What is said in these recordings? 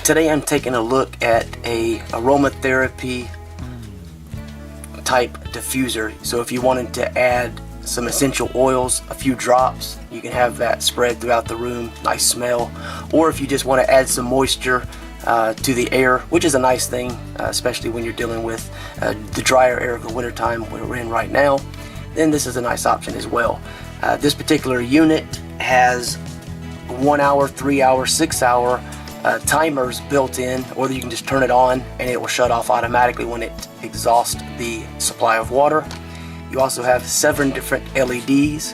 Today I'm taking a look at a aromatherapy type diffuser. So if you wanted to add some essential oils, a few drops, you can have that spread throughout the room, nice smell. Or if you just want to add some moisture to the air, which is a nice thing, especially when you're dealing with the drier air of the wintertime we're in right now, then this is a nice option as well. This particular unit has 1 hour, 3 hour, 6 hour timers built in, or you can just turn it on and it will shut off automatically when it exhausts the supply of water. You also have 7 different LEDs,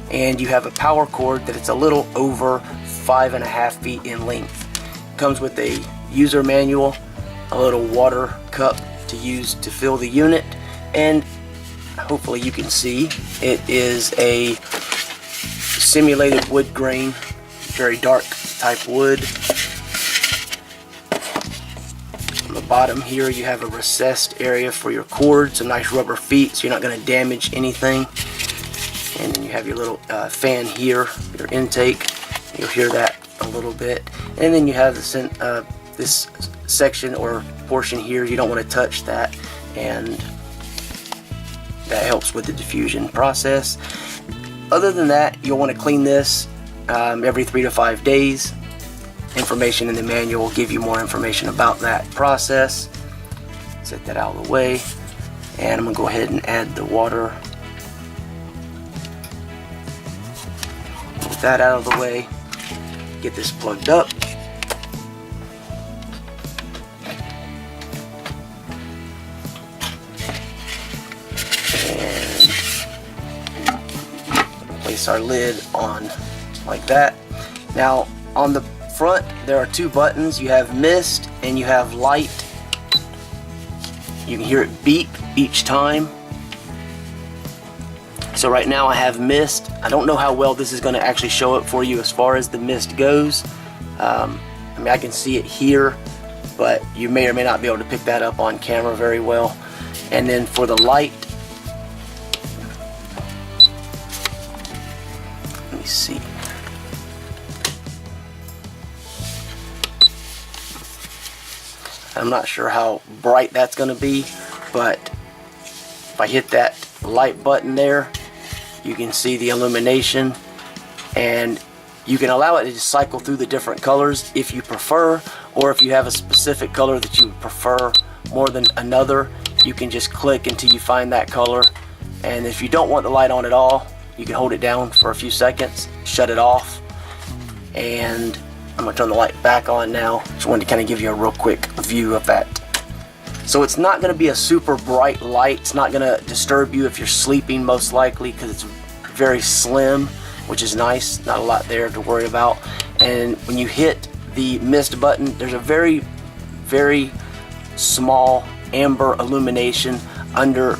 and you have a power cord that it's a little over 5.5 feet in length. Comes with a user manual, a little water cup to use to fill the unit, and hopefully you can see it is a simulated wood grain, very dark type wood. On the bottom here you have a recessed area for your cord, some nice rubber feet so you're not going to damage anything. And then you have your little fan here, your intake. You'll hear that a little bit. And then you have this section or portion here, you don't want to touch that, and that helps with the diffusion process. Other than that, you'll want to clean this every 3 to 5 days. Information in the manual will give you more information about that process. Set that out of the way, and I'm going to go ahead and add the water. With that out of the way, get this plugged up. And place our lid on like that. Now on the front there are 2 buttons. You have mist and you have light. You can hear it beep each time. So right now I have mist. I don't know how well this is going to actually show up for you as far as the mist goes. I mean, I can see it here, but you may or may not be able to pick that up on camera very well. And then for the light, let me see. I'm not sure how bright that's going to be, but if I hit that light button there, you can see the illumination, and you can allow it to just cycle through the different colors if you prefer, or if you have a specific color that you prefer more than another, you can just click until you find that color. And if you don't want the light on at all, you can hold it down for a few seconds, shut it off, and I'm going to turn the light back on now. Just wanted to kind of give you a real quick view of that. So it's not going to be a super bright light. It's not going to disturb you if you're sleeping, most likely, because it's very slim, which is nice. Not a lot there to worry about. And when you hit the mist button, there's a very, very small amber illumination under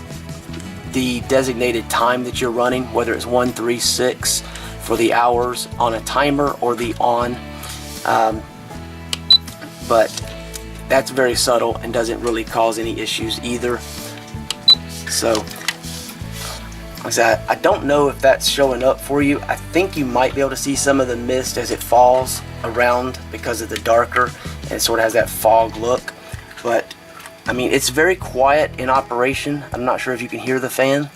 the designated time that you're running, whether it's 1, 3, 6 for the hours on a timer or the on. But that's very subtle and doesn't really cause any issues either. So, like I said, I don't know if that's showing up for you. I think you might be able to see some of the mist as it falls around because of the darker, and it sort of has that fog look. But I mean, it's very quiet in operation. I'm not sure if you can hear the fan.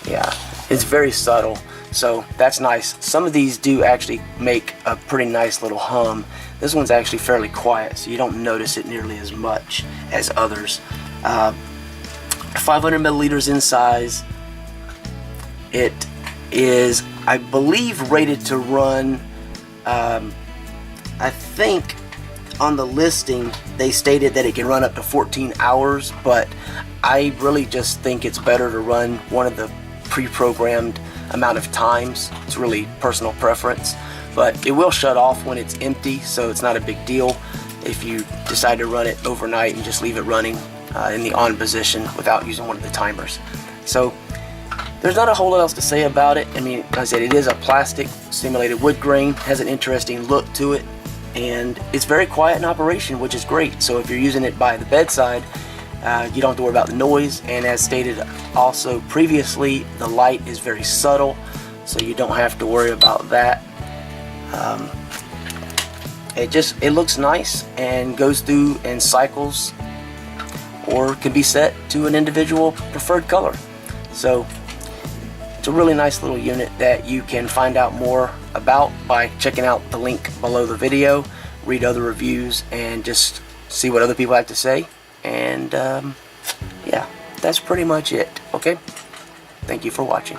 Yeah, it's very subtle, so that's nice. Some of these do actually make a pretty nice little hum. This one's actually fairly quiet, so you don't notice it nearly as much as others. 500 milliliters in size. It is, I believe, rated to run, I think on the listing they stated that it can run up to 14 hours, but I really just think it's better to run one of the pre-programmed amount of times. It's really personal preference, but it will shut off when it's empty, so it's not a big deal if you decide to run it overnight and just leave it running in the on position without using one of the timers. So there's not a whole lot else to say about it. I mean, like I said, it is a plastic simulated wood grain, has an interesting look to it, and it's very quiet in operation, which is great. So if you're using it by the bedside, You don't have to worry about the noise, and as stated also previously, the light is very subtle, so you don't have to worry about that. It looks nice and goes through in cycles, or can be set to an individual preferred color. So it's a really nice little unit that you can find out more about by checking out the link below the video, read other reviews, and just see what other people have to say. And yeah, that's pretty much it. Okay, thank you for watching.